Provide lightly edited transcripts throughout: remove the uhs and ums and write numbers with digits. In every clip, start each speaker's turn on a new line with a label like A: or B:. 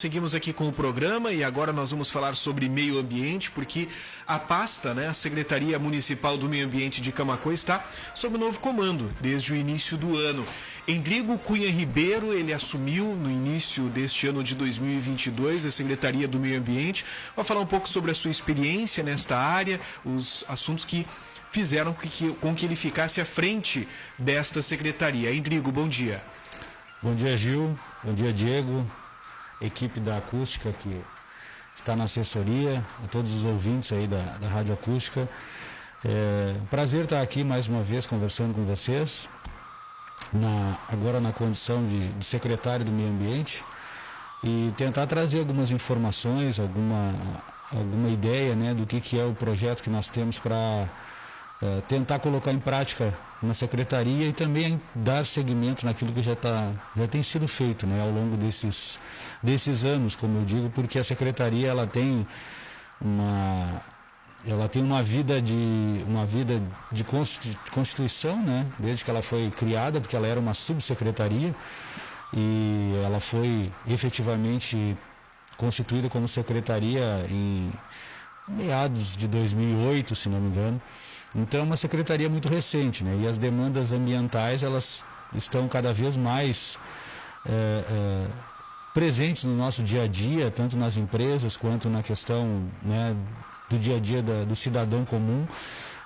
A: Seguimos aqui com o programa e agora nós vamos falar sobre meio ambiente, porque a pasta, a Secretaria Municipal do Meio Ambiente de Camaquã está sob novo comando desde o início do ano. Endrigo Cunha Ribeiro, ele assumiu no início deste ano de 2022 a Secretaria do Meio Ambiente. Vai falar um pouco sobre a sua experiência nesta área, os assuntos que fizeram com que ele ficasse à frente desta secretaria. Endrigo, bom dia.
B: Bom dia, Gil. Bom dia, Diego. Equipe da Acústica que está na assessoria, a todos os ouvintes aí da Rádio Acústica. Prazer estar aqui mais uma vez conversando com vocês, agora na condição de secretário do Meio Ambiente, e tentar trazer algumas informações, alguma ideia, do que é o projeto que nós temos para tentar colocar em prática na secretaria e também dar seguimento naquilo que já tem sido feito, ao longo desses anos, como eu digo, porque a secretaria ela tem uma vida de constituição, desde que ela foi criada, porque ela era uma subsecretaria e ela foi efetivamente constituída como secretaria em meados de 2008, se não me engano. Então é uma secretaria muito recente, e as demandas ambientais elas estão cada vez mais presentes no nosso dia a dia, tanto nas empresas quanto na questão do dia a dia do cidadão comum,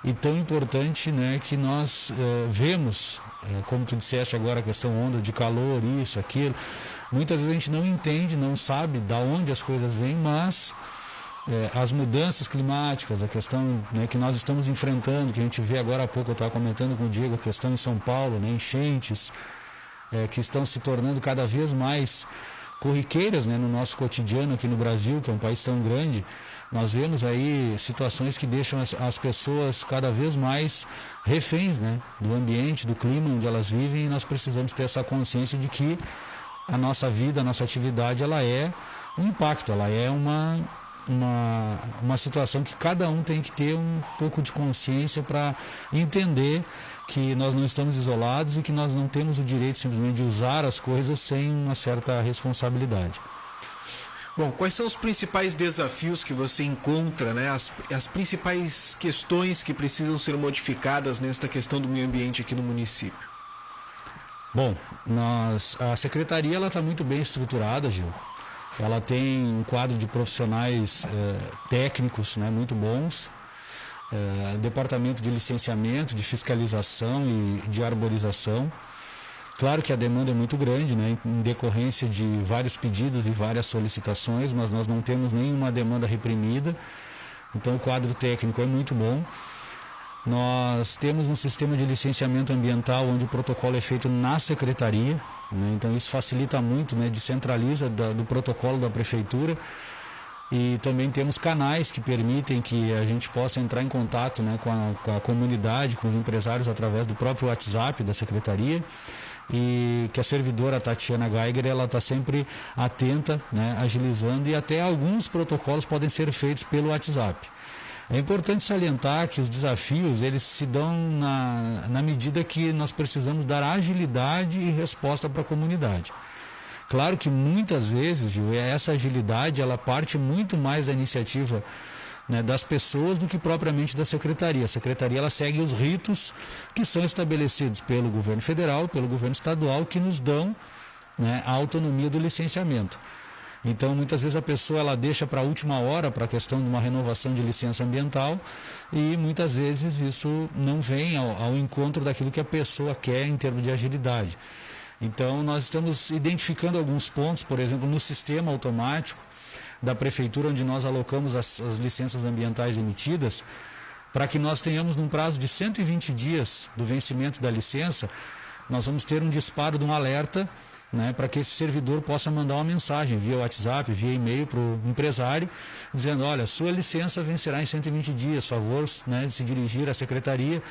B: e tão importante que nós vemos, como tu disseste agora, a questão onda de calor, isso, aquilo, muitas vezes a gente não entende, não sabe de onde as coisas vêm, mas as mudanças climáticas, a questão que nós estamos enfrentando, que a gente vê agora há pouco, eu estava comentando com o Diego, a questão em São Paulo, enchentes, que estão se tornando cada vez mais corriqueiras no nosso cotidiano aqui no Brasil, que é um país tão grande. Nós vemos aí situações que deixam as pessoas cada vez mais reféns do ambiente, do clima onde elas vivem, e nós precisamos ter essa consciência de que a nossa vida, a nossa atividade, ela é um impacto, ela é uma situação que cada um tem que ter um pouco de consciência para entender que nós não estamos isolados e que nós não temos o direito simplesmente de usar as coisas sem uma certa responsabilidade.
A: Bom, quais são os principais desafios que você encontra, as principais questões que precisam ser modificadas nesta questão do meio ambiente aqui no município?
B: Bom, a secretaria está muito bem estruturada, Gil. Ela tem um quadro de profissionais técnicos muito bons, departamento de licenciamento, de fiscalização e de arborização. Claro que a demanda é muito grande, em decorrência de vários pedidos e várias solicitações, mas nós não temos nenhuma demanda reprimida, então o quadro técnico é muito bom. Nós temos um sistema de licenciamento ambiental onde o protocolo é feito na secretaria, então isso facilita muito, descentraliza do protocolo da prefeitura, e também temos canais que permitem que a gente possa entrar em contato com a comunidade, com os empresários através do próprio WhatsApp da secretaria, e que a servidora Tatiana Geiger ela está sempre atenta, agilizando, e até alguns protocolos podem ser feitos pelo WhatsApp. É importante salientar que os desafios eles se dão na medida que nós precisamos dar agilidade e resposta para a comunidade. Claro que muitas vezes, Gil, essa agilidade ela parte muito mais da iniciativa das pessoas do que propriamente da secretaria. A secretaria ela segue os ritos que são estabelecidos pelo governo federal, pelo governo estadual, que nos dão a autonomia do licenciamento. Então, muitas vezes a pessoa ela deixa para a última hora para a questão de uma renovação de licença ambiental, e muitas vezes isso não vem ao encontro daquilo que a pessoa quer em termos de agilidade. Então, nós estamos identificando alguns pontos, por exemplo, no sistema automático da prefeitura, onde nós alocamos as licenças ambientais emitidas, para que nós tenhamos num prazo de 120 dias do vencimento da licença, nós vamos ter um disparo de um alerta, para que esse servidor possa mandar uma mensagem via WhatsApp, via e-mail para o empresário, dizendo, olha, sua licença vencerá em 120 dias, favor de se dirigir à secretaria,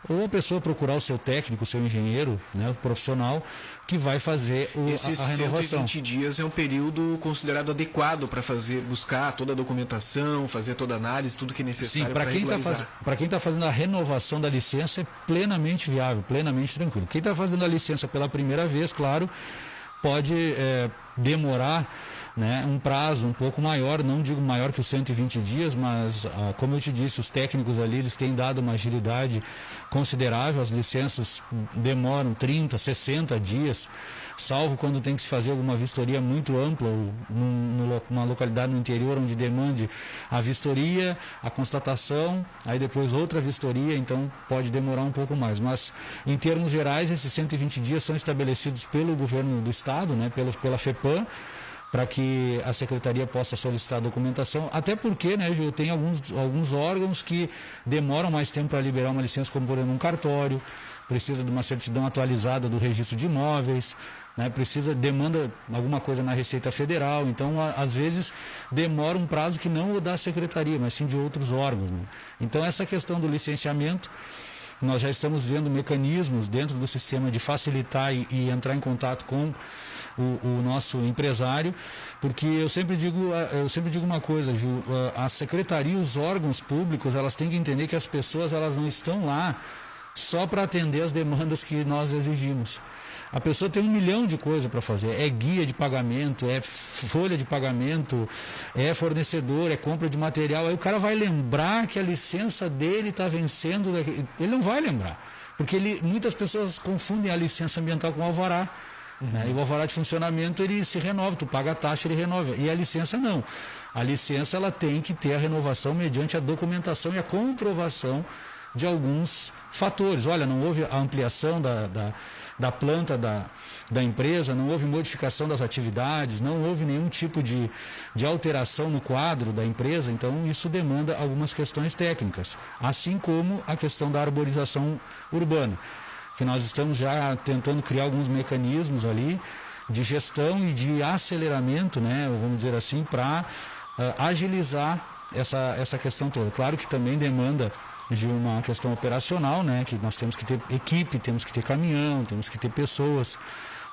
B: ou a pessoa procurar o seu técnico, o seu engenheiro, o profissional, que vai fazer a renovação.
A: Esses 120 dias é um período considerado adequado para buscar toda a documentação, fazer toda a análise, tudo que é necessário para regularizar.
B: Para quem está fazendo a renovação da licença é plenamente viável, plenamente tranquilo. Quem está fazendo a licença pela primeira vez, claro, pode demorar né, um prazo um pouco maior, não digo maior que os 120 dias, mas como eu te disse, os técnicos ali eles têm dado uma agilidade considerável, as licenças demoram 30, 60 dias, salvo quando tem que se fazer alguma vistoria muito ampla, ou numa localidade no interior onde demande a vistoria, a constatação, aí depois outra vistoria, então pode demorar um pouco mais. Mas em termos gerais, esses 120 dias são estabelecidos pelo governo do estado, né, pela FEPAM, para que a secretaria possa solicitar a documentação, até porque, né, Gil, tem alguns órgãos que demoram mais tempo para liberar uma licença, como por exemplo um cartório, precisa de uma certidão atualizada do registro de imóveis, né, demanda alguma coisa na Receita Federal, então às vezes demora um prazo que não o da secretaria, mas sim de outros órgãos, né? Então essa questão do licenciamento, nós já estamos vendo mecanismos dentro do sistema de facilitar e entrar em contato com o nosso empresário, porque eu sempre digo uma coisa, Gil, a secretaria, os órgãos públicos, elas têm que entender que as pessoas elas não estão lá só para atender as demandas que nós exigimos. A pessoa tem 1 milhão de coisas para fazer, é guia de pagamento, é folha de pagamento, é fornecedor, é compra de material, aí o cara vai lembrar que a licença dele está vencendo, ele não vai lembrar, porque muitas pessoas confundem a licença ambiental com o alvará. Né? E o alvará de funcionamento ele se renova, tu paga a taxa, ele renova. E a licença não. A licença ela tem que ter a renovação mediante a documentação e a comprovação de alguns fatores. Olha, não houve a ampliação da planta da empresa, não houve modificação das atividades, não houve nenhum tipo de alteração no quadro da empresa, então isso demanda algumas questões técnicas, assim como a questão da arborização urbana, que nós estamos já tentando criar alguns mecanismos ali de gestão e de aceleramento, né, vamos dizer assim, para agilizar essa questão toda. Claro que também demanda de uma questão operacional, né, que nós temos que ter equipe, temos que ter caminhão, temos que ter pessoas.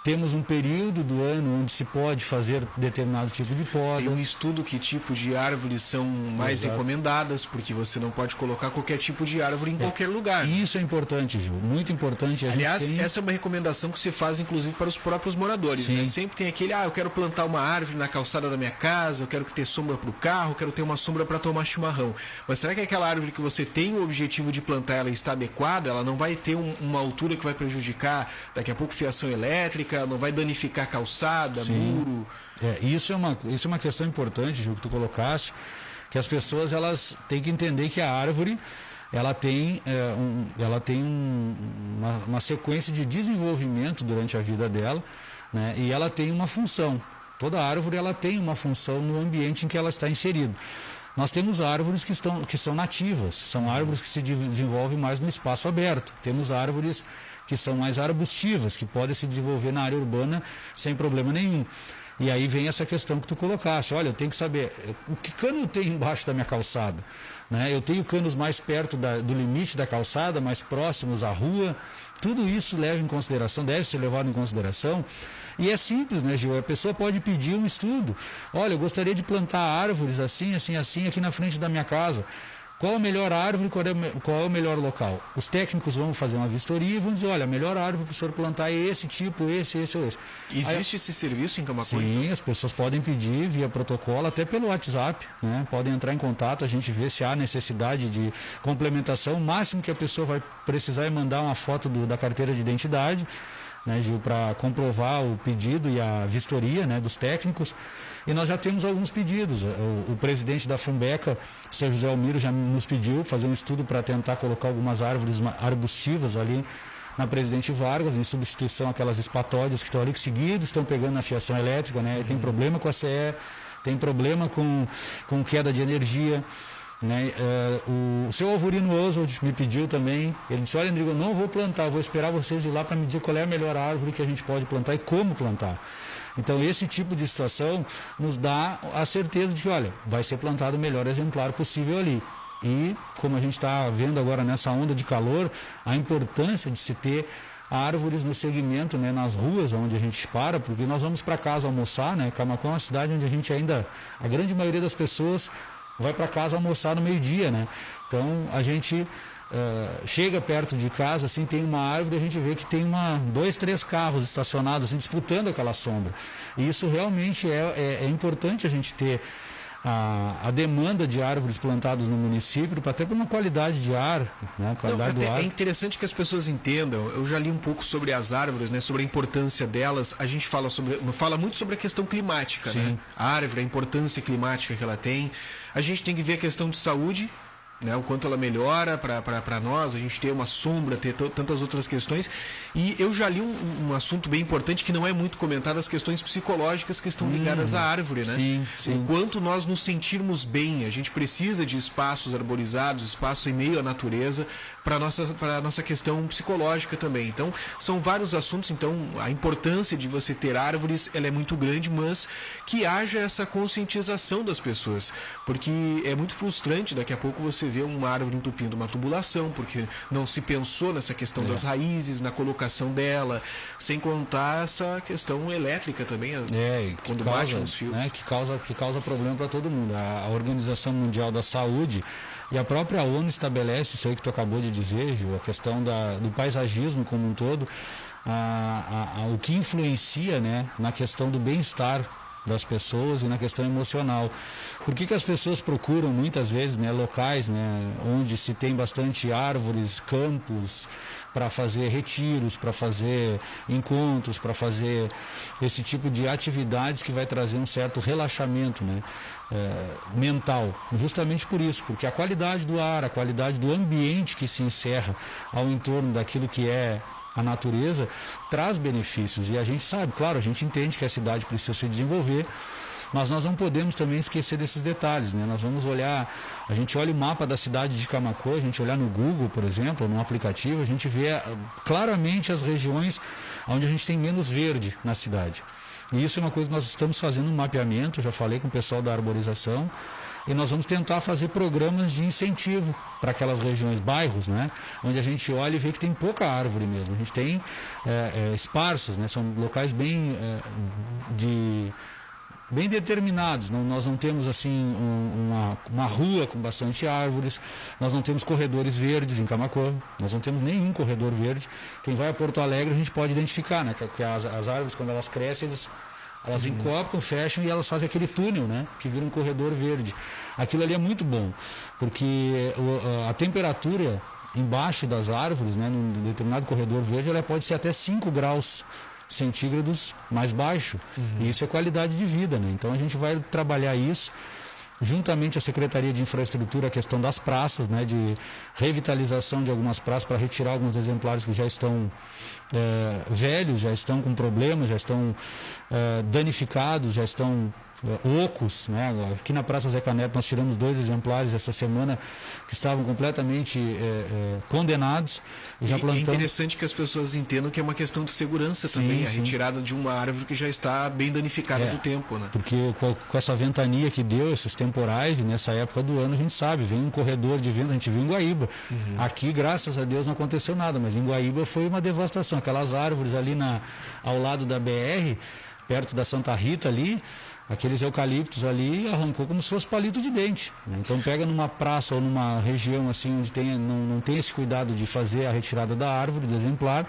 B: Temos um período do ano onde se pode fazer determinado tipo de poda.
A: Tem um estudo que tipo de árvores são mais recomendadas, porque você não pode colocar qualquer tipo de árvore em qualquer lugar.
B: Isso é importante, Gil, muito importante.
A: Aliás, essa é uma recomendação que se faz inclusive para os próprios moradores, né? Sempre tem aquele, eu quero plantar uma árvore na calçada da minha casa, eu quero ter sombra para o carro, eu quero ter uma sombra para tomar chimarrão. Mas será que aquela árvore que você tem o objetivo de plantar, ela está adequada? Ela não vai ter uma altura que vai prejudicar daqui a pouco fiação elétrica, não vai danificar calçada, muro.
B: Isso é uma questão importante, Gil, que tu colocaste, que as pessoas elas têm que entender que a árvore ela tem uma sequência de desenvolvimento durante a vida dela, né, e ela tem uma função. Toda árvore ela tem uma função no ambiente em que ela está inserida. Nós temos árvores que são nativas, são árvores que se desenvolvem mais no espaço aberto. Temos árvores que são mais arbustivas, que podem se desenvolver na área urbana sem problema nenhum. E aí vem essa questão que tu colocaste. Olha, eu tenho que saber o que cano eu tenho embaixo da minha calçada. Né? Eu tenho canos mais perto do limite da calçada, mais próximos à rua. Tudo isso leva em consideração, deve ser levado em consideração. E é simples, né, Gil? A pessoa pode pedir um estudo. Olha, eu gostaria de plantar árvores assim, assim, assim, aqui na frente da minha casa. Qual a melhor árvore, qual é o melhor local? Os técnicos vão fazer uma vistoria e vão dizer, olha, a melhor árvore para o senhor plantar é esse tipo, esse ou esse.
A: Existe esse serviço em Camaquã?
B: Sim, as pessoas podem pedir via protocolo, até pelo WhatsApp, né? Podem entrar em contato, a gente vê se há necessidade de complementação. O máximo que a pessoa vai precisar é mandar uma foto da carteira de identidade, né, Gil, para comprovar o pedido e a vistoria, né, dos técnicos. E nós já temos alguns pedidos. O presidente da Fumbeca, o Sr. José Almiro, já nos pediu fazer um estudo para tentar colocar algumas árvores arbustivas ali na Presidente Vargas, em substituição àquelas espatódias que estão ali, que seguidos estão pegando na fiação elétrica, né? Tem problema com a CE, tem problema com queda de energia. Né? O seu Alvorino Oswald me pediu também, ele disse, olha, Rodrigo, eu não vou plantar, vou esperar vocês ir lá para me dizer qual é a melhor árvore que a gente pode plantar e como plantar. Então esse tipo de situação nos dá a certeza de que, olha, vai ser plantado o melhor exemplar possível ali. E como a gente está vendo agora nessa onda de calor, a importância de se ter árvores no segmento, né, nas ruas onde a gente para, porque nós vamos para casa almoçar, né? Camaquã é uma cidade onde a gente ainda, a grande maioria das pessoas vai para casa almoçar no meio-dia, né? Então a gente chega perto de casa, assim, tem uma árvore, a gente vê que tem 2, 3 carros estacionados, assim, disputando aquela sombra. E isso realmente é importante a gente ter a demanda de árvores plantadas no município, até por uma qualidade de ar, né? Qualidade do ar.
A: É interessante que as pessoas entendam. Eu já li um pouco sobre as árvores, né? Sobre a importância delas. A gente fala muito sobre a questão climática, né? A árvore, a importância climática que ela tem. A gente tem que ver a questão de saúde, né, o quanto ela melhora para nós, a gente ter uma sombra, ter tantas outras questões. E eu já li um assunto bem importante que não é muito comentado, as questões psicológicas que estão ligadas à árvore, né?
B: Sim.
A: O quanto nós nos sentirmos bem, a gente precisa de espaços arborizados, espaços em meio à natureza, para a nossa questão psicológica também. Então, são vários assuntos. Então, a importância de você ter árvores, ela é muito grande, mas que haja essa conscientização das pessoas, porque é muito frustrante daqui a pouco você vê uma árvore entupindo uma tubulação, porque não se pensou nessa questão das raízes, na colocação dela, sem contar essa questão elétrica também, quando baixam os fios.
B: Né, que causa problema para todo mundo. A Organização Mundial da Saúde e a própria ONU estabelece isso aí que tu acabou de dizer, Gil, a questão do paisagismo como um todo, o que influencia, né, na questão do bem-estar das pessoas e na questão emocional. Por que as pessoas procuram muitas vezes, né, locais, né, onde se tem bastante árvores, campos, para fazer retiros, para fazer encontros, para fazer esse tipo de atividades que vai trazer um certo relaxamento, né, mental, justamente por isso, porque a qualidade do ar, a qualidade do ambiente que se encerra ao entorno daquilo que é a natureza, traz benefícios. E a gente sabe, claro, a gente entende que a cidade precisa se desenvolver, mas nós não podemos também esquecer desses detalhes, né? Nós vamos olhar, a gente olha o mapa da cidade de Camaquã, a gente olhar no Google, por exemplo, num aplicativo, a gente vê claramente as regiões onde a gente tem menos verde na cidade. E isso é uma coisa que nós estamos fazendo um mapeamento, já falei com o pessoal da arborização, e nós vamos tentar fazer programas de incentivo para aquelas regiões, bairros, né, onde a gente olha e vê que tem pouca árvore mesmo. A gente tem esparsos, né, são locais bem determinados. Nós não temos assim uma rua com bastante árvores, nós não temos corredores verdes em Camaquã, nós não temos nenhum corredor verde. Quem vai a Porto Alegre a gente pode identificar, né, que as árvores, quando elas crescem, elas encopam, fecham e elas fazem aquele túnel, né, que vira um corredor verde. Aquilo ali é muito bom, porque a temperatura embaixo das árvores, né, num determinado corredor verde, ela pode ser até 5 graus centígrados mais baixo. E isso é qualidade de vida, né? Então a gente vai trabalhar isso juntamente à Secretaria de Infraestrutura, a questão das praças, né, de revitalização de algumas praças para retirar alguns exemplares que já estão velhos, já estão com problemas, já estão danificados, já estão ocos, né? Aqui na Praça Zeca Neto nós tiramos 2 exemplares essa semana que estavam completamente condenados e já plantamos.
A: É interessante que as pessoas entendam que é uma questão de segurança também, a retirada de uma árvore que já está bem danificada do tempo, né?
B: Porque com essa ventania que deu, esses temporais, e nessa época do ano a gente sabe, vem um corredor de vento, a gente viu em Guaíba. Aqui, graças a Deus, não aconteceu nada, mas em Guaíba foi uma devastação. Aquelas árvores ali ao lado da BR, perto da Santa Rita ali, aqueles eucaliptos ali arrancou como se fosse palito de dente. Então pega numa praça ou numa região assim onde não tem esse cuidado de fazer a retirada da árvore, do exemplar,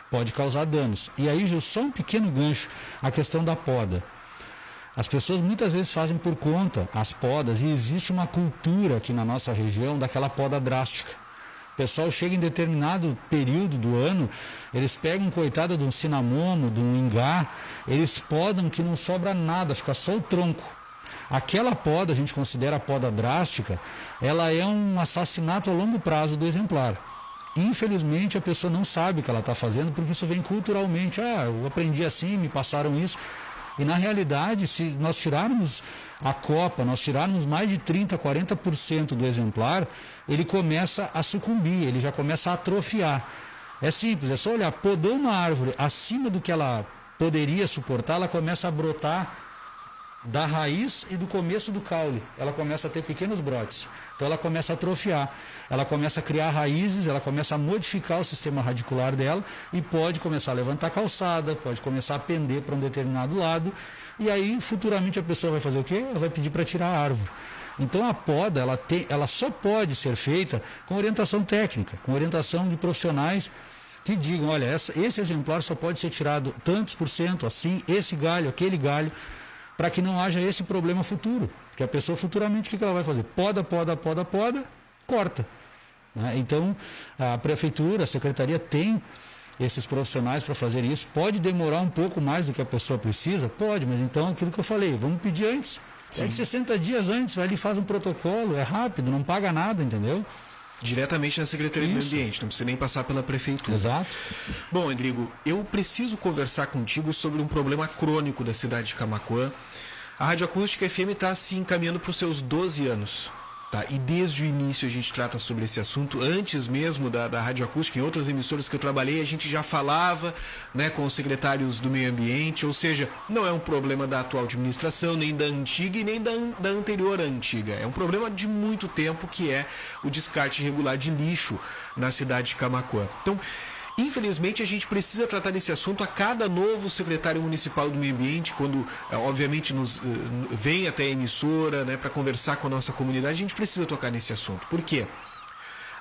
B: pode causar danos. E aí, Gil, só um pequeno gancho, a questão da poda. As pessoas muitas vezes fazem por conta as podas e existe uma cultura aqui na nossa região daquela poda drástica. O pessoal chega em determinado período do ano, eles pegam, coitada de um cinamomo, de um ingá, eles podam que não sobra nada, fica só o tronco. Aquela poda, a gente considera a poda drástica, ela é um assassinato a longo prazo do exemplar. Infelizmente, a pessoa não sabe o que ela está fazendo, porque isso vem culturalmente. Eu aprendi assim, me passaram isso. E na realidade, se nós tirarmos a copa, nós tirarmos mais de 30%, 40% do exemplar, ele começa a sucumbir, ele já começa a atrofiar. É simples, é só olhar, podou uma árvore acima do que ela poderia suportar, ela começa a brotar da raiz e do começo do caule. Ela começa a ter pequenos brotes. Então ela começa a atrofiar. Ela começa a criar raízes, ela começa a modificar o sistema radicular dela e pode começar a levantar calçada, pode começar a pender para um determinado lado. E aí, futuramente, a pessoa vai fazer o quê? Ela vai pedir para tirar a árvore. Então a poda, ela só pode ser feita com orientação técnica, com orientação de profissionais que digam, olha, esse exemplar só pode ser tirado tantos por cento, assim, esse galho, aquele galho, para que não haja esse problema futuro. Porque a pessoa futuramente, o que ela vai fazer? Poda, corta. Né? Então, a prefeitura, a secretaria tem esses profissionais para fazer isso. Pode demorar um pouco mais do que a pessoa precisa? Pode, mas então, aquilo que eu falei, vamos pedir antes. Pede 60 dias antes, vai ali, faz um protocolo, é rápido, não paga nada, entendeu?
A: Diretamente na Secretaria do Meio Ambiente, não precisa nem passar pela Prefeitura.
B: Exato.
A: Bom, Rodrigo, eu preciso conversar contigo sobre um problema crônico da cidade de Camaquã. A Rádio Acústica FM está se encaminhando para os seus 12 anos. Tá? E desde o início a gente trata sobre esse assunto. Antes mesmo da Rádio Acústica, em outras emissoras que eu trabalhei, a gente já falava, né, com os secretários do Meio Ambiente. Ou seja, não é um problema da atual administração, nem da antiga e nem da anterior à antiga. É um problema de muito tempo, que é o descarte irregular de lixo na cidade de Camaquã. Então, infelizmente, a gente precisa tratar desse assunto a cada novo secretário municipal do Meio Ambiente, quando, obviamente, vem até a emissora, né, para conversar com a nossa comunidade. A gente precisa tocar nesse assunto. Por quê?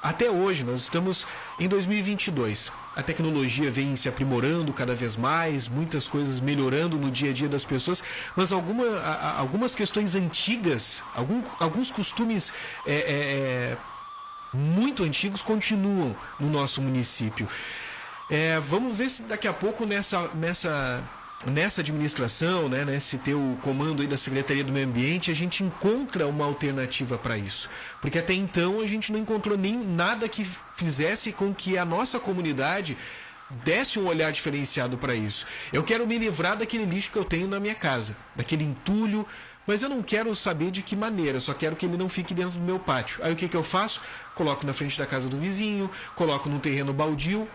A: Até hoje, nós estamos em 2022. A tecnologia vem se aprimorando cada vez mais, muitas coisas melhorando no dia a dia das pessoas, mas algumas questões antigas, alguns costumes muito antigos continuam no nosso município. Vamos ver se daqui a pouco nessa administração, né, nesse teu comando aí da Secretaria do Meio Ambiente, a gente encontra uma alternativa para isso. Porque até então a gente não encontrou nem nada que fizesse com que a nossa comunidade desse um olhar diferenciado para isso. Eu quero me livrar daquele lixo que eu tenho na minha casa, daquele entulho, mas eu não quero saber de que maneira, eu só quero que ele não fique dentro do meu pátio. Aí o que eu faço? Coloco na frente da casa do vizinho, coloco num terreno baldio.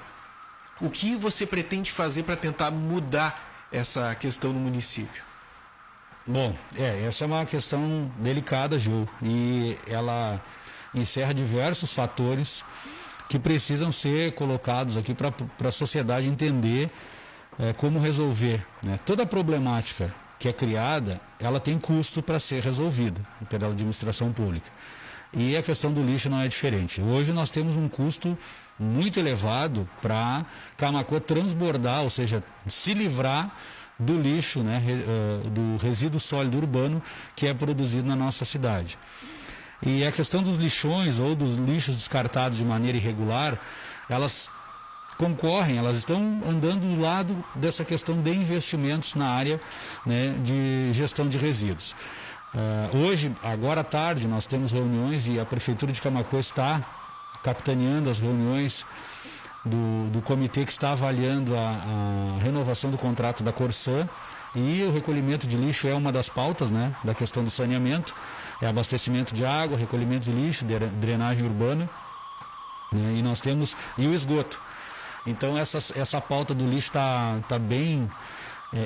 A: O que você pretende fazer para tentar mudar essa questão no município?
B: Bom, essa é uma questão delicada, Gil, e ela encerra diversos fatores que precisam ser colocados aqui para a sociedade entender como resolver, né? Toda a problemática que é criada, ela tem custo para ser resolvida pela administração pública. E a questão do lixo não é diferente. Hoje nós temos um custo muito elevado para Camaquã transbordar, ou seja, se livrar do lixo, né, do resíduo sólido urbano que é produzido na nossa cidade. E a questão dos lixões ou dos lixos descartados de maneira irregular, elas concorrem, elas estão andando do lado dessa questão de investimentos na área, né, de gestão de resíduos. Hoje, agora à tarde, nós temos reuniões e a Prefeitura de Camaquã está capitaneando as reuniões do comitê que está avaliando a renovação do contrato da Corsã, e o recolhimento de lixo é uma das pautas, né, da questão do saneamento, abastecimento de água, recolhimento de lixo, drenagem urbana, né, e nós temos e o esgoto. Então essa pauta do lixo está bem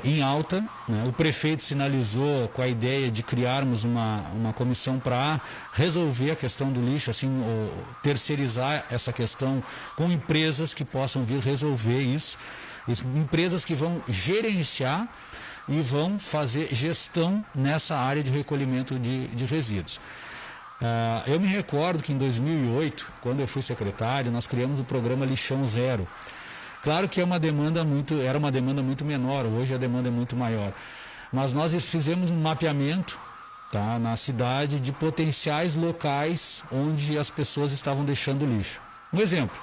B: em alta, né? O prefeito sinalizou com a ideia de criarmos uma comissão para resolver a questão do lixo, assim, terceirizar essa questão com empresas que possam vir resolver isso, empresas que vão gerenciar e vão fazer gestão nessa área de recolhimento de resíduos. Eu me recordo que em 2008, quando eu fui secretário, nós criamos o programa Lixão Zero. Claro que era uma demanda muito menor, hoje a demanda é muito maior. Mas nós fizemos um mapeamento, tá, na cidade de potenciais locais onde as pessoas estavam deixando lixo. Um exemplo,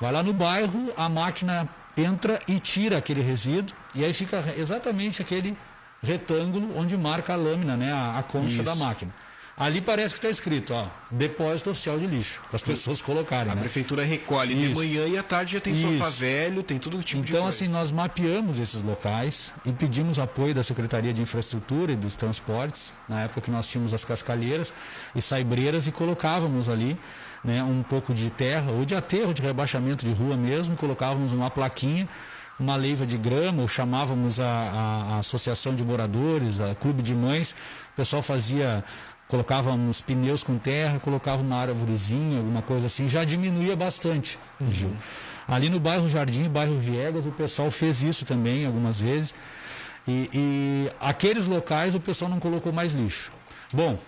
B: vai lá no bairro, a máquina entra e tira aquele resíduo, e aí fica exatamente aquele retângulo onde marca a lâmina, né, a concha da máquina. Ali parece que está escrito, depósito oficial de lixo, para as pessoas colocarem.
A: A prefeitura recolhe de manhã e à tarde já tem sofá velho, tem todo tipo de coisa.
B: Então, assim, nós mapeamos esses locais e pedimos apoio da Secretaria de Infraestrutura e dos Transportes, na época que nós tínhamos as cascalheiras e saibreiras, e colocávamos ali, né, um pouco de terra, ou de aterro, de rebaixamento de rua mesmo, colocávamos uma plaquinha uma leiva de grama, ou chamávamos a associação de moradores, a clube de mães, o pessoal colocava uns pneus com terra, colocava uma árvorezinha, alguma coisa assim, já diminuía bastante, Gil. Ali no bairro Jardim, bairro Viegas, o pessoal fez isso também algumas vezes. E aqueles locais o pessoal não colocou mais lixo. Bom,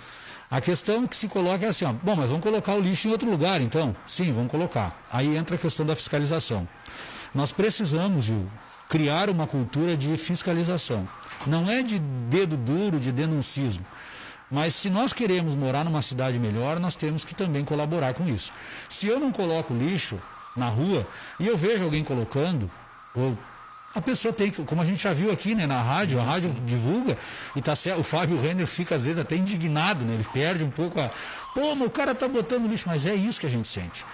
B: a questão que se coloca é assim, ó, bom, mas vamos colocar o lixo em outro lugar, então? Sim, vamos colocar. Aí entra a questão da fiscalização. Nós precisamos, Gil, criar uma cultura de fiscalização. Não é de dedo duro, de denuncismo. Mas se nós queremos morar numa cidade melhor, nós temos que também colaborar com isso. Se eu não coloco lixo na rua e eu vejo alguém colocando, a pessoa tem que, como a gente já viu aqui, né, na rádio, a rádio divulga, e tá certo, o Fábio Renner fica às vezes até indignado, né, ele perde um pouco pô, mas o cara tá botando lixo, mas é isso que a gente sente.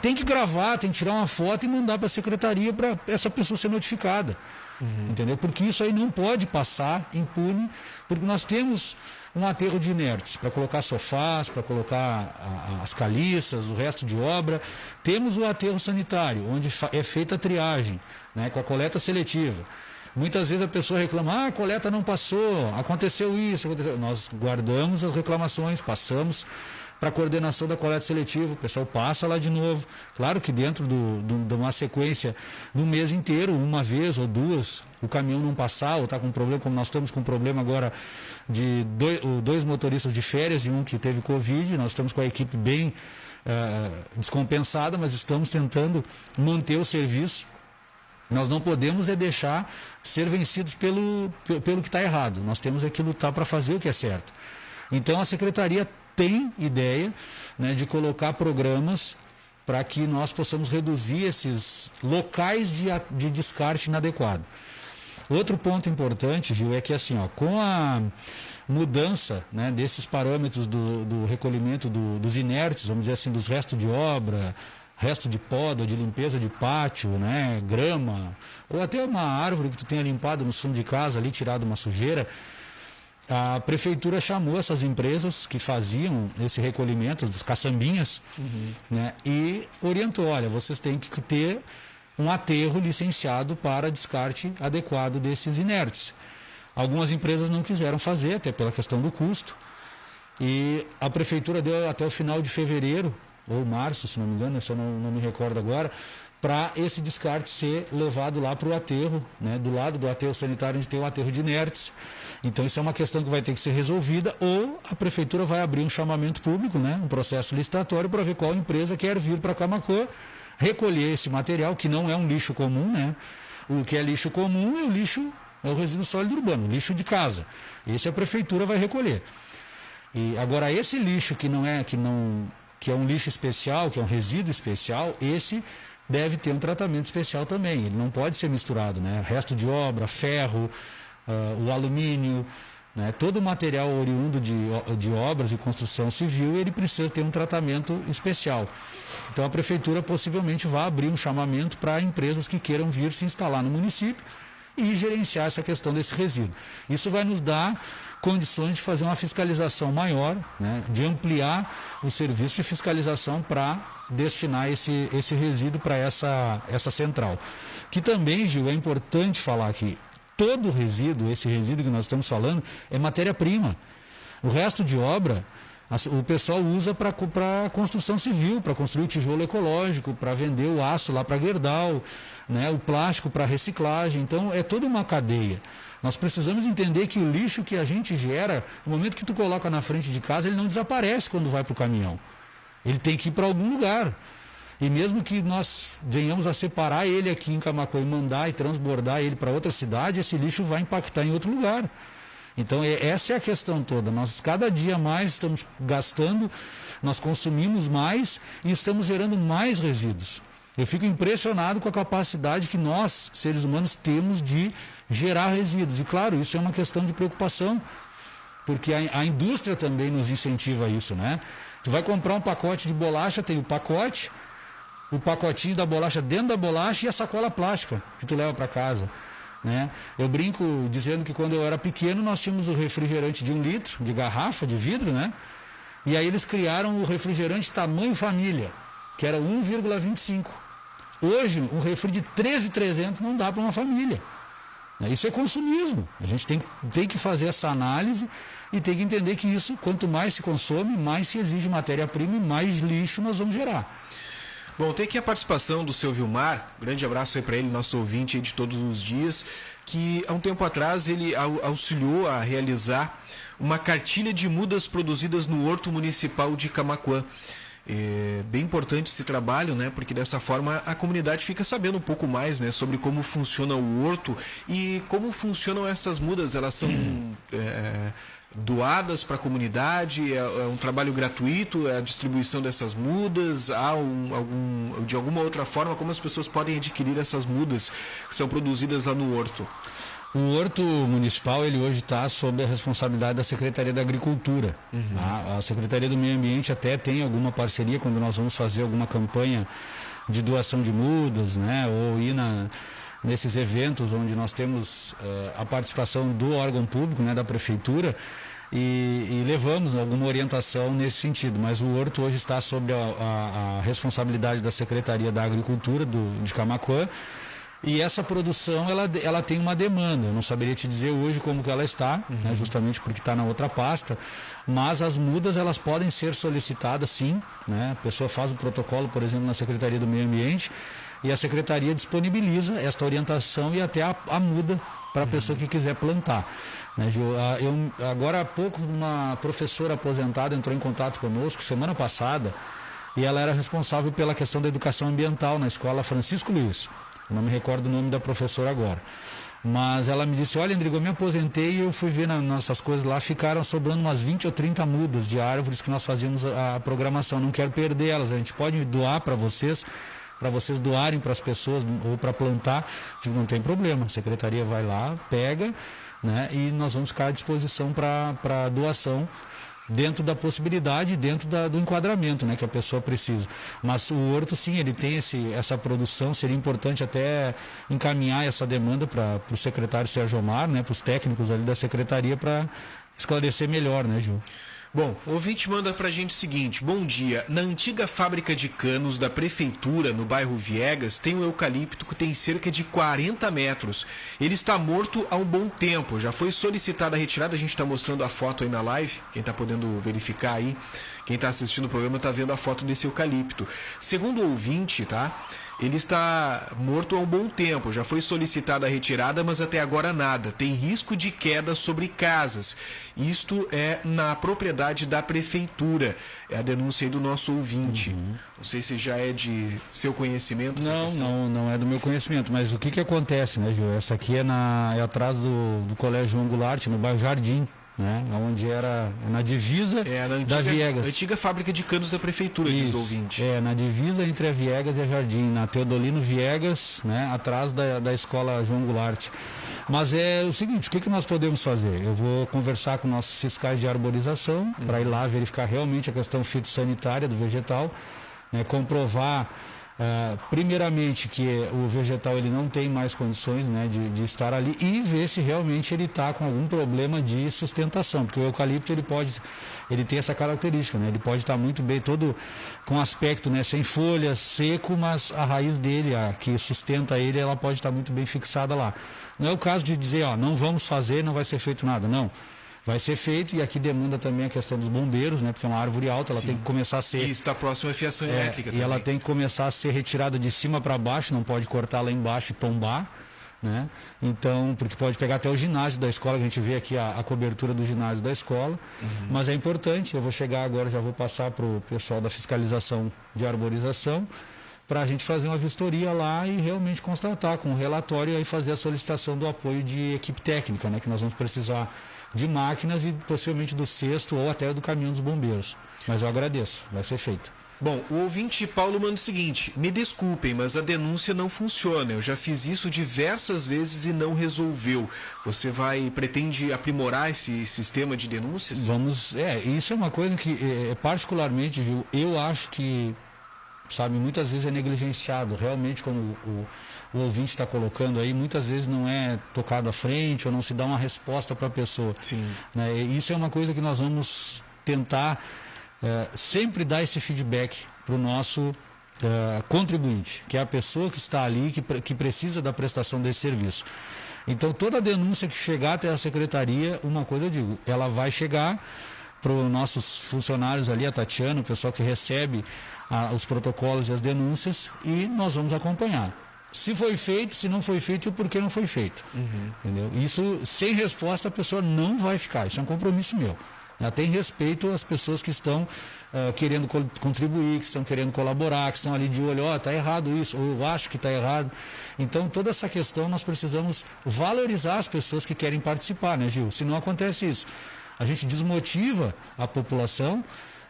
B: Tem que gravar, tem que tirar uma foto e mandar para a secretaria para essa pessoa ser notificada. Entendeu? Porque isso aí não pode passar impune, porque nós temos um aterro de inertes para colocar sofás, para colocar as caliças, o resto de obra. Temos o aterro sanitário, onde é feita a triagem, né, com a coleta seletiva. Muitas vezes a pessoa reclama, a coleta não passou, aconteceu isso, aconteceu. Nós guardamos as reclamações, passamos para a coordenação da coleta seletiva, o pessoal passa lá de novo. Claro que dentro de uma sequência no mês inteiro, uma vez ou duas, o caminhão não passar ou está com problema, como nós estamos com problema agora de dois motoristas de férias e um que teve Covid, nós estamos com a equipe bem descompensada, mas estamos tentando manter o serviço. Nós não podemos deixar ser vencidos pelo que está errado. Nós temos que lutar para fazer o que é certo. Então a Secretaria tem ideia, né, de colocar programas para que nós possamos reduzir esses locais de descarte inadequado. Outro ponto importante, Gil, é que assim, ó, com a mudança, né, desses parâmetros do recolhimento dos inertes, vamos dizer assim, dos restos de obra, resto de poda, de limpeza de pátio, né, grama, ou até uma árvore que tu tenha limpado no fundo de casa, ali tirado uma sujeira, a prefeitura chamou essas empresas que faziam esse recolhimento, as caçambinhas, né, e orientou, olha, vocês têm que ter um aterro licenciado para descarte adequado desses inertes. Algumas empresas não quiseram fazer, até pela questão do custo, e a prefeitura deu até o final de fevereiro, ou março, se não me engano, eu não me recordo agora, para esse descarte ser levado lá para o aterro, né, do lado do aterro sanitário, onde tem o aterro de inertes. Então isso é uma questão que vai ter que ser resolvida, ou a prefeitura vai abrir um chamamento público, né, um processo licitatório, para ver qual empresa quer vir para Camaquã recolher esse material, que não é um lixo comum, né? O que é lixo comum é o resíduo sólido urbano, o lixo de casa. Esse a prefeitura vai recolher. E agora esse lixo que é um lixo especial, que é um resíduo especial, esse deve ter um tratamento especial também. Ele não pode ser misturado, né? Resto de obra, ferro, o alumínio, né? Todo o material oriundo de obras de construção civil, ele precisa ter um tratamento especial. Então a prefeitura possivelmente vai abrir um chamamento para empresas que queiram vir se instalar no município e gerenciar essa questão desse resíduo. Isso vai nos dar condições de fazer uma fiscalização maior, né, de ampliar o serviço de fiscalização para destinar esse resíduo para essa central. Que também, Gil, é importante falar que todo resíduo, esse resíduo que nós estamos falando, é matéria-prima. O resto de obra, o pessoal usa para construção civil, para construir tijolo ecológico, para vender o aço lá para Gerdau, né, o plástico para reciclagem. Então, é toda uma cadeia. Nós precisamos entender que o lixo que a gente gera, no momento que tu coloca na frente de casa, ele não desaparece quando vai para o caminhão. Ele tem que ir para algum lugar. E mesmo que nós venhamos a separar ele aqui em Camaquã e mandar e transbordar ele para outra cidade, esse lixo vai impactar em outro lugar. Então essa é a questão toda. Nós cada dia mais estamos gastando, nós consumimos mais e estamos gerando mais resíduos. Eu fico impressionado com a capacidade que nós, seres humanos, temos de gerar resíduos. E claro, isso é uma questão de preocupação, porque a indústria também nos incentiva a isso, né? Tu vai comprar um pacote de bolacha, tem o pacote, o pacotinho da bolacha dentro da bolacha e a sacola plástica que tu leva para casa, né? Eu brinco dizendo que quando eu era pequeno nós tínhamos o refrigerante de 1 litro, de garrafa, de vidro, né? E aí eles criaram o refrigerante tamanho família, que era 1,25. Hoje, um refri de 13.300 não dá para uma família. Isso é consumismo. A gente tem que fazer essa análise e tem que entender que isso, quanto mais se consome, mais se exige matéria-prima e mais lixo nós vamos gerar.
A: Bom, tem aqui a participação do seu Vilmar, grande abraço aí para ele, nosso ouvinte aí de todos os dias, que há um tempo atrás ele auxiliou a realizar uma cartilha de mudas produzidas no Horto Municipal de Camaquã. É bem importante esse trabalho, né? Porque dessa forma a comunidade fica sabendo um pouco mais, né? Sobre como funciona o horto e como funcionam essas mudas. Elas são doadas para a comunidade, é um trabalho gratuito, a distribuição dessas mudas, há de alguma outra forma como as pessoas podem adquirir essas mudas que são produzidas lá no horto.
B: O Horto Municipal, ele hoje está sob a responsabilidade da Secretaria da Agricultura. Tá? A Secretaria do Meio Ambiente até tem alguma parceria quando nós vamos fazer alguma campanha de doação de mudas, né? Ou ir nesses eventos onde nós temos a participação do órgão público, né? Da Prefeitura, e levamos alguma orientação nesse sentido. Mas o Horto hoje está sob a responsabilidade da Secretaria da Agricultura de Camaquã. E essa produção, ela tem uma demanda. Eu não saberia te dizer hoje como que ela está, né, justamente porque está na outra pasta. Mas as mudas, elas podem ser solicitadas, sim. Né? A pessoa faz o protocolo, por exemplo, na Secretaria do Meio Ambiente, e a Secretaria disponibiliza esta orientação e até a muda para a pessoa que quiser plantar. Né, Gil? Agora há pouco, uma professora aposentada entrou em contato conosco, semana passada, e ela era responsável pela questão da educação ambiental na escola Francisco Luiz. Eu não me recordo o nome da professora agora. Mas ela me disse, olha, Andrigo, eu me aposentei e eu fui ver nossas coisas lá, ficaram sobrando umas 20 ou 30 mudas de árvores que nós fazíamos a programação. Não quero perder elas, a gente pode doar para vocês doarem para as pessoas ou para plantar. Digo, não tem problema, a secretaria vai lá, pega, né, e nós vamos ficar à disposição para doação, dentro da possibilidade, dentro do enquadramento, né, que a pessoa precisa. Mas o horto, sim, ele tem essa produção. Seria importante até encaminhar essa demanda para o secretário Sérgio Omar, né, para os técnicos ali da secretaria, para esclarecer melhor, né, Gil?
A: Bom, o ouvinte manda pra gente o seguinte: bom dia, na antiga fábrica de canos da prefeitura, no bairro Viegas, tem um eucalipto que tem cerca de 40 metros. Ele está morto há um bom tempo, já foi solicitada a retirada, a gente está mostrando a foto aí na live, quem está podendo verificar aí, quem está assistindo o programa está vendo a foto desse eucalipto. Segundo o ouvinte, tá? Ele está morto há um bom tempo, já foi solicitada a retirada, mas até agora nada. Tem risco de queda sobre casas. Isto é na propriedade da prefeitura. É a denúncia aí do nosso ouvinte. Não sei se já é de seu conhecimento.
B: Não é do meu conhecimento, mas o que acontece, né, Gil? Essa aqui é atrás do Colégio João Goulart, no bairro Jardim. Né? Onde era na divisa da Viegas.
A: Antiga fábrica de canos da prefeitura, diz o ouvinte.
B: Na divisa entre a Viegas e a Jardim, na Teodolino Viegas, né? Atrás da escola João Goulart. Mas é o seguinte, o que nós podemos fazer? Eu vou conversar com nossos fiscais de arborização para ir lá verificar realmente a questão fitossanitária do vegetal, né? Comprovar primeiramente que o vegetal ele não tem mais condições, né, de estar ali, e ver se realmente ele está com algum problema de sustentação, porque o eucalipto ele tem essa característica, né, ele pode estar muito bem, todo com aspecto, né, sem folhas, seco, mas a raiz dele, a que sustenta ele, ela pode estar muito bem fixada lá. Não é o caso de dizer, não vamos fazer, não vai ser feito nada, não. Vai ser feito, e aqui demanda também a questão dos bombeiros, né? Porque é uma árvore alta, ela tem que começar a ser...
A: E está próximo à fiação elétrica também.
B: E ela tem que começar a ser retirada de cima para baixo, não pode cortar lá embaixo e tombar, né? Então, porque pode pegar até o ginásio da escola, a gente vê aqui a cobertura do ginásio da escola. Mas é importante, eu vou chegar agora, já vou passar para o pessoal da fiscalização de arborização, para a gente fazer uma vistoria lá e realmente constatar com um relatório e fazer a solicitação do apoio de equipe técnica, né? Que nós vamos precisar de máquinas e possivelmente do cesto ou até do caminhão dos bombeiros. Mas eu agradeço, vai ser feito.
A: Bom, o ouvinte Paulo manda o seguinte: me desculpem, mas a denúncia não funciona. Eu já fiz isso diversas vezes e não resolveu. Você pretende aprimorar esse sistema de denúncias?
B: Isso é uma coisa que particularmente, Gil, eu acho que, sabe, muitas vezes é negligenciado. Realmente, como o ouvinte está colocando aí, muitas vezes não é tocado à frente ou não se dá uma resposta para a pessoa.
A: Sim.
B: Né? Isso é uma coisa que nós vamos tentar sempre dar esse feedback para o nosso contribuinte, que é a pessoa que está ali, que precisa da prestação desse serviço. Então, toda denúncia que chegar até a secretaria, uma coisa eu digo, ela vai chegar para os nossos funcionários ali, a Tatiana, o pessoal que recebe os protocolos e as denúncias, e nós vamos acompanhar. Se foi feito, se não foi feito e o porquê não foi feito. Entendeu? Isso, sem resposta, a pessoa não vai ficar. Isso é um compromisso meu. Tem respeito às pessoas que estão querendo contribuir, que estão querendo colaborar, que estão ali de olho, está errado isso, ou eu acho que está errado. Então, toda essa questão nós precisamos valorizar as pessoas que querem participar, né, Gil? Se não acontece isso, a gente desmotiva a população.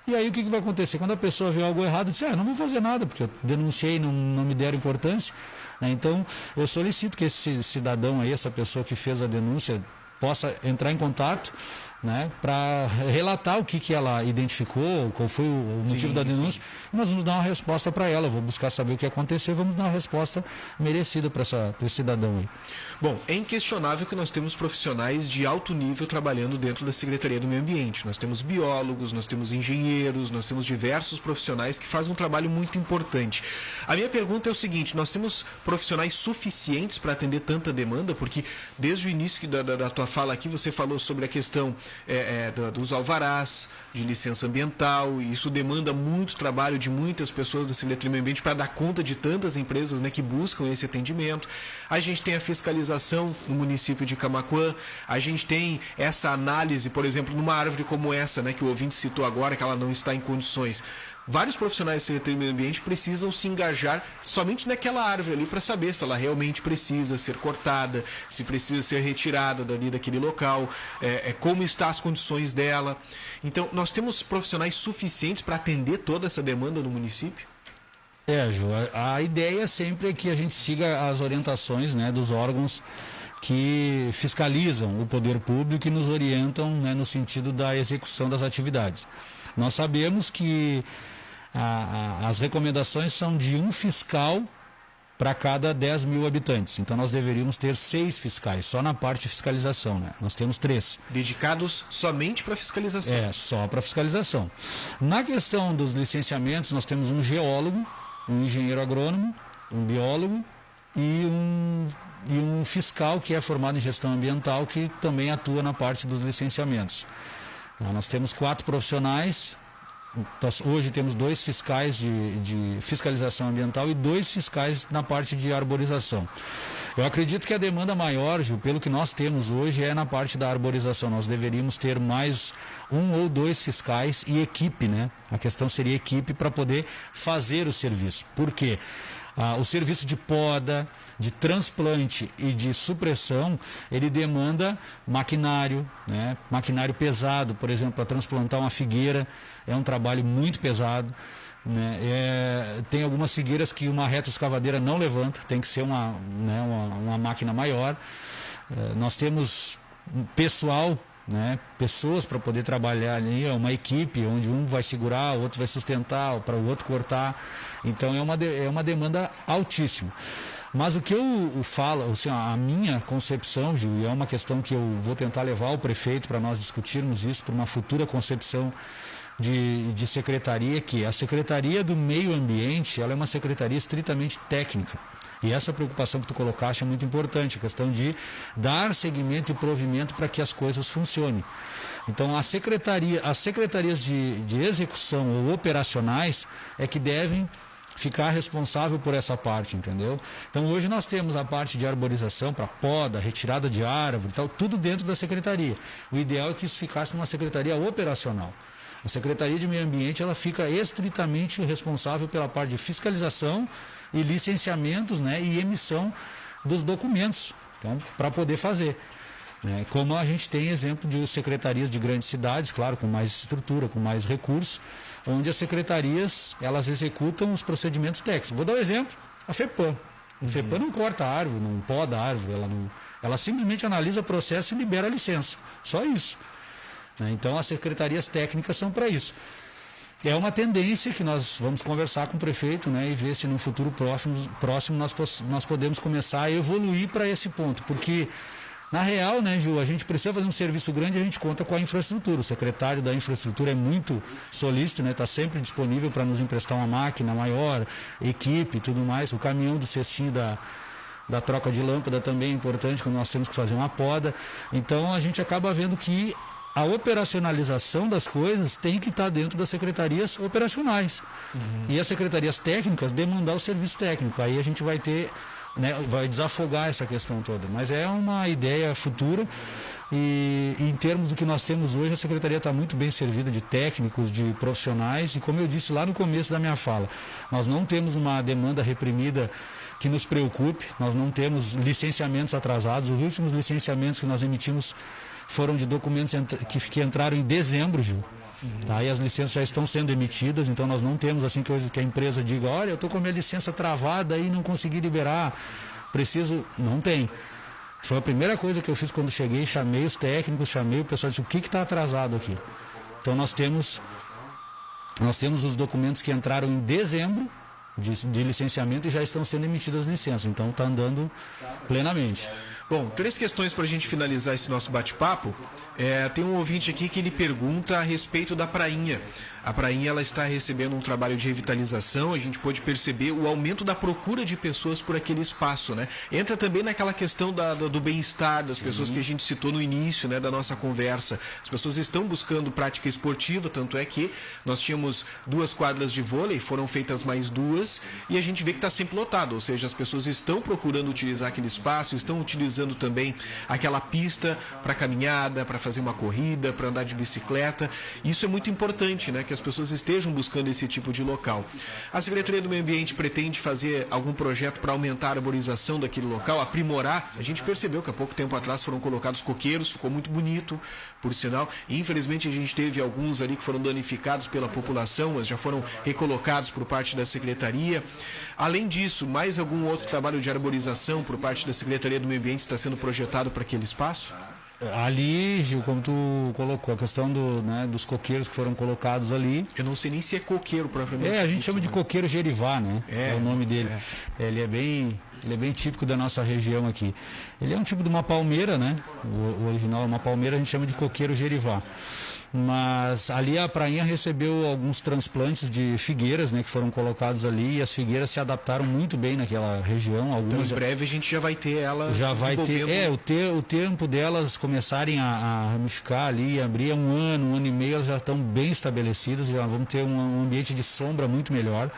B: E aí o que vai acontecer? Quando a pessoa vê algo errado, diz, não vou fazer nada, porque eu denunciei, não me deram importância. Então, eu solicito que esse cidadão aí, essa pessoa que fez a denúncia, possa entrar em contato, né, para relatar o que ela identificou, qual foi o motivo da denúncia. E nós vamos dar uma resposta para ela, vou buscar saber o que aconteceu e vamos dar uma resposta merecida para esse cidadão aí.
A: Bom, é inquestionável que nós temos profissionais de alto nível trabalhando dentro da Secretaria do Meio Ambiente. Nós temos biólogos, nós temos engenheiros, nós temos diversos profissionais que fazem um trabalho muito importante. A minha pergunta é o seguinte, nós temos profissionais suficientes para atender tanta demanda? Porque desde o início da tua fala aqui você falou sobre a questão dos alvarás, de licença ambiental, e isso demanda muito trabalho de muitas pessoas da Secretaria do Meio Ambiente para dar conta de tantas empresas, né, que buscam esse atendimento. A gente tem a fiscalização no município de Camaquã, a gente tem essa análise, por exemplo, numa árvore como essa, né, que o ouvinte citou agora, que ela não está em condições. Vários profissionais da Secretaria do Meio Ambiente precisam se engajar somente naquela árvore ali para saber se ela realmente precisa ser cortada, se precisa ser retirada dali daquele local, como estão as condições dela. Então, nós temos profissionais suficientes para atender toda essa demanda no município?
B: Ju, a ideia sempre é que a gente siga as orientações, né, dos órgãos que fiscalizam o poder público e nos orientam, né, no sentido da execução das atividades. Nós sabemos que as recomendações são de um fiscal para cada 10 mil habitantes. Então nós deveríamos ter 6 fiscais, só na parte de fiscalização, né? Nós temos 3.
A: Dedicados somente para fiscalização?
B: Só para fiscalização. Na questão dos licenciamentos, nós temos um geólogo, um engenheiro agrônomo, um biólogo e um fiscal que é formado em gestão ambiental, que também atua na parte dos licenciamentos. Nós temos 4 profissionais, hoje temos 2 fiscais de fiscalização ambiental e 2 fiscais na parte de arborização. Eu acredito que a demanda maior, Gil, pelo que nós temos hoje, é na parte da arborização. Nós deveríamos ter mais 1 ou 2 fiscais e equipe, né? A questão seria equipe para poder fazer o serviço. Por quê? O serviço de poda, de transplante e de supressão, ele demanda maquinário, né? Maquinário pesado, por exemplo, para transplantar uma figueira, é um trabalho muito pesado, né? Tem algumas figueiras que uma retroescavadeira não levanta, tem que ser uma máquina maior. Nós temos pessoal, né, pessoas para poder trabalhar ali, uma equipe onde um vai segurar, o outro vai sustentar, para o outro cortar. Então é uma demanda altíssima. Mas o que eu falo, assim, a minha concepção, Gil, e é uma questão que eu vou tentar levar ao prefeito para nós discutirmos isso, para uma futura concepção de secretaria, que a Secretaria do Meio Ambiente, ela é uma secretaria estritamente técnica. E essa preocupação que tu colocaste é muito importante, a questão de dar seguimento e provimento para que as coisas funcionem. Então, as secretarias de execução ou operacionais é que devem ficar responsável por essa parte, entendeu? Então, hoje nós temos a parte de arborização para poda, retirada de árvore, tal, tudo dentro da secretaria. O ideal é que isso ficasse numa secretaria operacional. A Secretaria de Meio Ambiente, ela fica estritamente responsável pela parte de fiscalização e licenciamentos, né, e emissão dos documentos, então, para poder fazer. Né? Como a gente tem exemplo de secretarias de grandes cidades, claro, com mais estrutura, com mais recursos, onde as secretarias, elas executam os procedimentos técnicos. Vou dar um exemplo, a FEPAM. A FEPAM não corta a árvore, não poda a árvore, ela simplesmente analisa o processo e libera a licença. Só isso. Então, as secretarias técnicas são para isso. É uma tendência que nós vamos conversar com o prefeito, né, e ver se no futuro próximo nós podemos começar a evoluir para esse ponto, porque Na real, né, Gil, a gente precisa fazer um serviço grande e a gente conta com a infraestrutura. O secretário da infraestrutura é muito solícito, né, está sempre disponível para nos emprestar uma máquina maior, equipe e tudo mais. O caminhão do cestinho da troca de lâmpada também é importante, quando nós temos que fazer uma poda. Então a gente acaba vendo que a operacionalização das coisas tem que estar dentro das secretarias operacionais. E as secretarias técnicas demandar o serviço técnico. Aí a gente vai ter, né, vai desafogar essa questão toda. Mas é uma ideia futura e em termos do que nós temos hoje, a secretaria está muito bem servida de técnicos, de profissionais e, como eu disse lá no começo da minha fala, nós não temos uma demanda reprimida que nos preocupe, nós não temos licenciamentos atrasados. Os últimos licenciamentos que nós emitimos foram de documentos que entraram em dezembro, Gil. Tá? E as licenças já estão sendo emitidas, então nós não temos assim que a empresa diga, olha, eu estou com a minha licença travada e não consegui liberar, preciso... Não tem. Foi a primeira coisa que eu fiz quando cheguei, chamei os técnicos, chamei o pessoal e disse, o que está atrasado aqui? Então nós temos os documentos que entraram em dezembro de licenciamento e já estão sendo emitidas as licenças, então está andando plenamente.
A: Bom, 3 questões para a gente finalizar esse nosso bate-papo. Tem um ouvinte aqui que ele pergunta a respeito da prainha. A prainha ela está recebendo um trabalho de revitalização, a gente pode perceber o aumento da procura de pessoas por aquele espaço, né? Entra também naquela questão do bem-estar das pessoas que a gente citou no início, né, da nossa conversa. As pessoas estão buscando prática esportiva, tanto é que nós tínhamos 2 quadras de vôlei, foram feitas mais 2 e a gente vê que está sempre lotado, ou seja, as pessoas estão procurando utilizar aquele espaço, estão utilizando também aquela pista para caminhada, para fazer uma corrida, para andar de bicicleta. Isso é muito importante, né, que as pessoas estejam buscando esse tipo de local. A Secretaria do Meio Ambiente pretende fazer algum projeto para aumentar a arborização daquele local, aprimorar? A gente percebeu que há pouco tempo atrás foram colocados coqueiros, ficou muito bonito, por sinal. E, infelizmente a gente teve alguns ali que foram danificados pela população, mas já foram recolocados por parte da Secretaria. Além disso, mais algum outro trabalho de arborização por parte da Secretaria do Meio Ambiente está sendo projetado para aquele espaço?
B: Ali, Gil, como tu colocou, a questão dos coqueiros que foram colocados ali.
A: Eu não sei nem se é coqueiro propriamente.
B: A gente chama de coqueiro gerivá, né? É o nome dele. Ele é bem típico da nossa região aqui. Ele é um tipo de uma palmeira, né? O original é uma palmeira, a gente chama de coqueiro gerivá. Mas ali a prainha recebeu alguns transplantes de figueiras, né, que foram colocados ali, e as figueiras se adaptaram muito bem naquela região. Algumas
A: então, em breve a gente já vai ter elas
B: já vai ter o tempo delas começarem a ramificar ali, abrir um ano e meio, elas já estão bem estabelecidas, já vamos ter um ambiente de sombra muito melhor.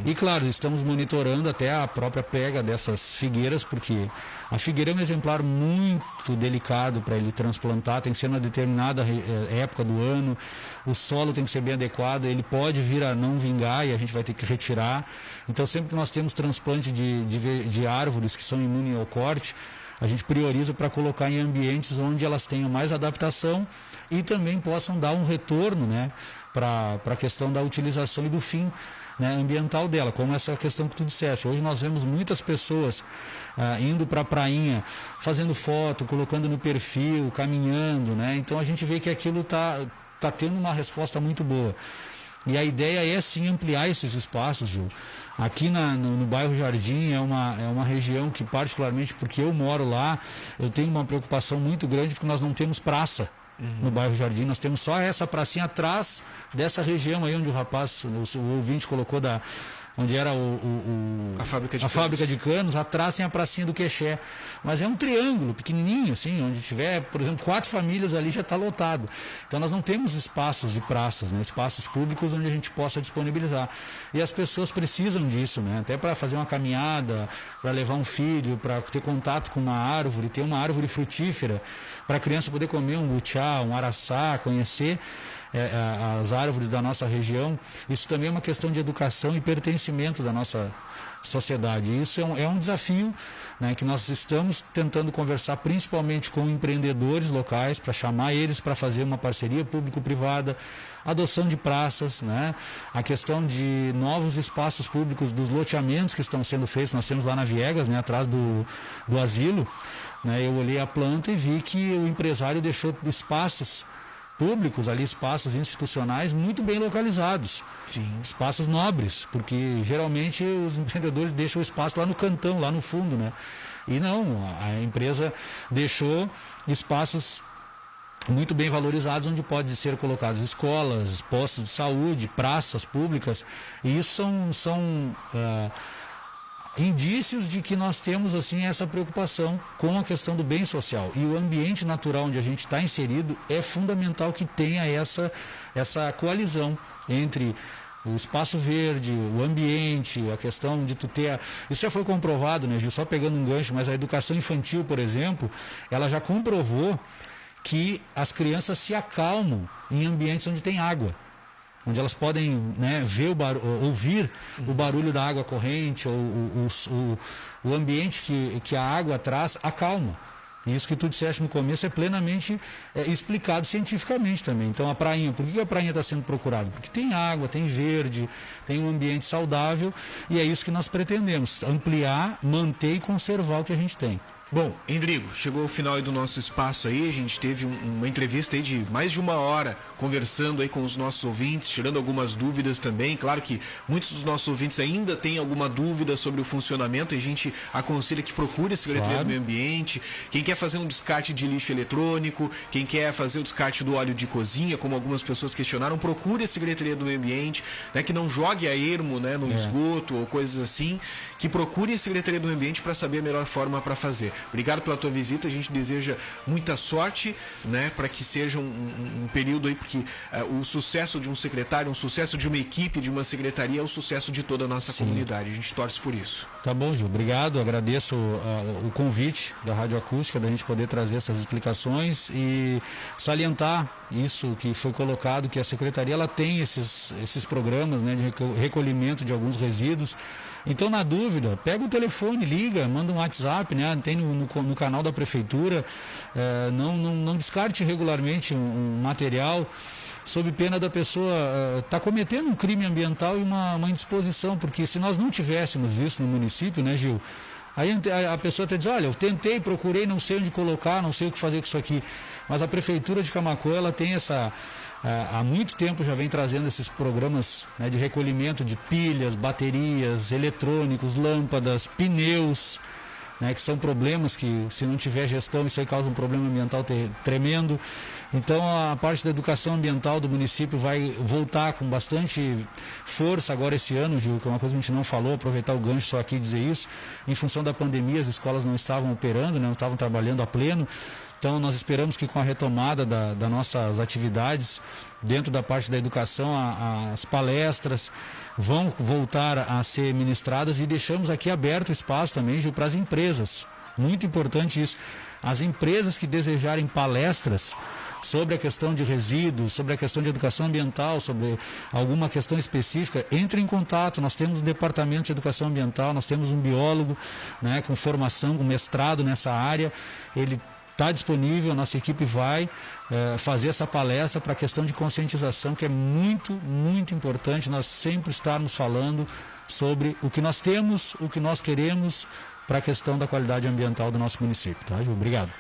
B: E claro, estamos monitorando até a própria pega dessas figueiras, porque a figueira é um exemplar muito delicado para ele transplantar, tem que ser numa determinada época do ano, o solo tem que ser bem adequado, ele pode vir a não vingar e a gente vai ter que retirar. Então sempre que nós temos transplante de árvores que são imunes ao corte, a gente prioriza para colocar em ambientes onde elas tenham mais adaptação e também possam dar um retorno, né, para a questão da utilização e do fim, né, ambiental dela, como essa questão que tu disseste. Hoje nós vemos muitas pessoas indo para a prainha, fazendo foto, colocando no perfil, caminhando, né? Então a gente vê que aquilo tá tendo uma resposta muito boa. E a ideia é sim ampliar esses espaços, Gil. Aqui no bairro Jardim é uma região que, particularmente porque eu moro lá, eu tenho uma preocupação muito grande porque nós não temos praça. No bairro Jardim, nós temos só essa pracinha atrás dessa região aí onde o ouvinte colocou onde era a fábrica de canos, atrás tem a pracinha do Quexé. Mas é um triângulo pequenininho, assim, onde tiver, por exemplo, 4 famílias ali já está lotado. Então nós não temos espaços de praças, né? Espaços públicos onde a gente possa disponibilizar. E as pessoas precisam disso, né? Até para fazer uma caminhada, para levar um filho, para ter contato com uma árvore, ter uma árvore frutífera, para a criança poder comer um butiá, um araçá, conhecer as árvores da nossa região. Isso também é uma questão de educação e pertencimento da nossa sociedade. Isso é um desafio, né, que nós estamos tentando conversar principalmente com empreendedores locais, para chamar eles para fazer uma parceria público-privada, adoção de praças, né, a questão de novos espaços públicos, dos loteamentos que estão sendo feitos. Nós temos lá na Viegas, né, atrás do asilo, né, eu olhei a planta e vi que o empresário deixou espaços públicos ali, espaços institucionais muito bem localizados.
A: Sim.
B: Espaços nobres, porque geralmente os empreendedores deixam o espaço lá no cantão, lá no fundo, né? E não, a empresa deixou espaços muito bem valorizados, onde pode ser colocadas escolas, postos de saúde, praças públicas, e isso são indícios de que nós temos assim essa preocupação com a questão do bem social. E o ambiente natural onde a gente está inserido é fundamental que tenha essa coalizão entre o espaço verde, o ambiente, a questão de tu ter... Isso já foi comprovado, né, Gil? Só pegando um gancho, mas a educação infantil, por exemplo, ela já comprovou que as crianças se acalmam em ambientes onde tem água, onde elas podem, né, ver ouvir o barulho da água corrente, ou o ambiente que a água traz acalma. E isso que tu disseste no começo é plenamente explicado cientificamente também. Então a prainha, por que a prainha está sendo procurada? Porque tem água, tem verde, tem um ambiente saudável, e é isso que nós pretendemos, ampliar, manter e conservar o que a gente tem.
A: Bom, Endrigo, chegou o final aí do nosso espaço aí, a gente teve uma entrevista aí de mais de 1 hora conversando aí com os nossos ouvintes, tirando algumas dúvidas também. Claro que muitos dos nossos ouvintes ainda têm alguma dúvida sobre o funcionamento e a gente aconselha que procure a Secretaria do Meio Ambiente. Quem quer fazer um descarte de lixo eletrônico, quem quer fazer o descarte do óleo de cozinha, como algumas pessoas questionaram, procure a Secretaria do Meio Ambiente, né, que não jogue a ermo, né, no esgoto ou coisas assim, que procure a Secretaria do Meio Ambiente para saber a melhor forma para fazer. Obrigado pela tua visita, a gente deseja muita sorte, né, para que seja um período aí, porque o sucesso de um secretário, um sucesso de uma equipe, de uma secretaria é o sucesso de toda a nossa comunidade. A gente torce por isso.
B: Tá bom, Gil. Obrigado, agradeço o convite da Rádio Acústica, da gente poder trazer essas explicações e salientar isso que foi colocado, que a secretaria ela tem esses programas, né, de recolhimento de alguns resíduos. Então, na dúvida, pega o telefone, liga, manda um WhatsApp, né? Tem no canal da prefeitura. Não descarte regularmente um material sob pena da pessoa estar cometendo um crime ambiental e uma indisposição, porque se nós não tivéssemos isso no município, né, Gil? Aí a pessoa até diz, olha, eu tentei, procurei, não sei onde colocar, não sei o que fazer com isso aqui. Mas a prefeitura de Camaquã, ela tem há muito tempo já vem trazendo esses programas, né, de recolhimento de pilhas, baterias, eletrônicos, lâmpadas, pneus, né, que são problemas que, se não tiver gestão, isso aí causa um problema ambiental tremendo. Então a parte da educação ambiental do município vai voltar com bastante força agora esse ano, Gil, que é uma coisa que a gente não falou, aproveitar o gancho só aqui e dizer isso. Em função da pandemia, as escolas não estavam operando, né, não estavam trabalhando a pleno. Então nós esperamos que com a retomada das nossas atividades, dentro da parte da educação, as palestras vão voltar a ser ministradas, e deixamos aqui aberto espaço também, Gil, para as empresas. Muito importante isso. As empresas que desejarem palestras sobre a questão de resíduos, sobre a questão de educação ambiental, sobre alguma questão específica, entre em contato. Nós temos um departamento de educação ambiental, nós temos um biólogo, né, com formação, com mestrado nessa área. Ele está disponível, a nossa equipe vai fazer essa palestra para a questão de conscientização, que é muito, muito importante nós sempre estarmos falando sobre o que nós temos, o que nós queremos para a questão da qualidade ambiental do nosso município. Tá, Ju? Obrigado.